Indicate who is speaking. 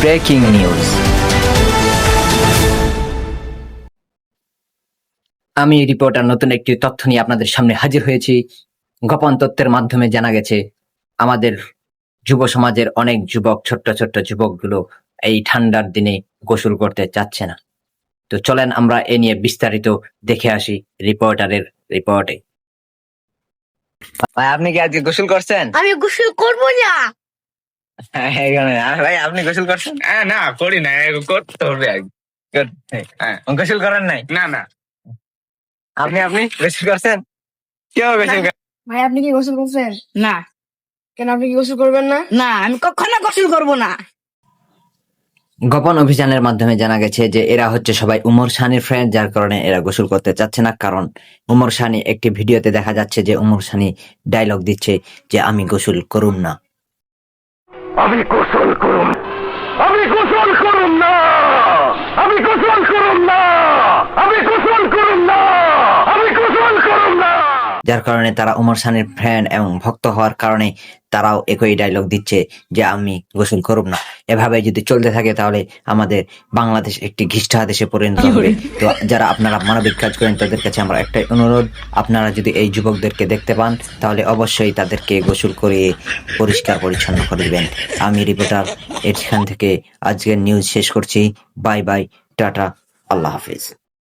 Speaker 1: Breaking news. আমি reporter নতুন একটি তথ্য নিয়ে আপনাদের সামনে হাজির হয়েছি। গোপন তথ্যের মাধ্যমে জানা গেছে আমাদের যুব সমাজের অনেক যুবক, ছোট্ট ছোট্ট যুবকগুলো এই ঠান্ডার দিনে গোসল করতে চাচ্ছে না। তো চলেন আমরা এ নিয়ে বিস্তারিত দেখে আসি রিপোর্টারের রিপোর্টে। ভাই, আপনি কি আজকে গোসল করছেন?
Speaker 2: আমি গোসল করব না।
Speaker 1: ভাই, আপনি গোসল করছেন?
Speaker 3: না করি না, করতে হবে আগে। হ্যাঁ।
Speaker 1: গোসল করেন নাই?
Speaker 3: না না,
Speaker 1: আপনি গোসল করছেন? কেউ গোসল করেন?
Speaker 2: ভাই, আপনি কি গোসল করছেন?
Speaker 4: না
Speaker 2: কেন, আপনি কি গোসল করবেন না?
Speaker 4: না, আমি কখনো গোসল করব না।
Speaker 1: গোপন অভিযানের মাধ্যমে জানা গেছে যে এরা হচ্ছে সবাই উমর সানির ফ্রেন্ড, যার কারণে এরা গোসল করতে চাচ্ছে না। কারণ উমর সানি একটি ভিডিওতে দেখা যাচ্ছে যে উমর সানি ডায়লগ দিচ্ছে যে আমি গোসল করুম না।
Speaker 5: আমি গোসল করুম, আমি গোসল করুম না, আমি গোসল করুম না, আমি গোসল করুম না, আমি গোসল করুম না।
Speaker 1: যার কারণে তারা উমর সানির ফ্রেন্ড এবং ভক্ত হওয়ার কারণে তারাও একই ডায়লগ দিচ্ছে যে আমি গোসল করুম না। এভাবে যদি চলতে থাকে তাহলে আমাদের বাংলাদেশ একটি ঘিষ্টা দেশে পরিণত হবে। তো যারা আপনারা মানবিক কাজ করেন তাদের কাছে আমরা একটাই অনুরোধ, আপনারা যদি এই যুবকদেরকে দেখতে পান তাহলে অবশ্যই তাদেরকে গোসল করে পরিষ্কার পরিচ্ছন্ন করে দিবেন। আমি রিপোর্টার এখান থেকে আজকের নিউজ শেষ করছি। বাই বাই, টাটা, আল্লাহ হাফিজ।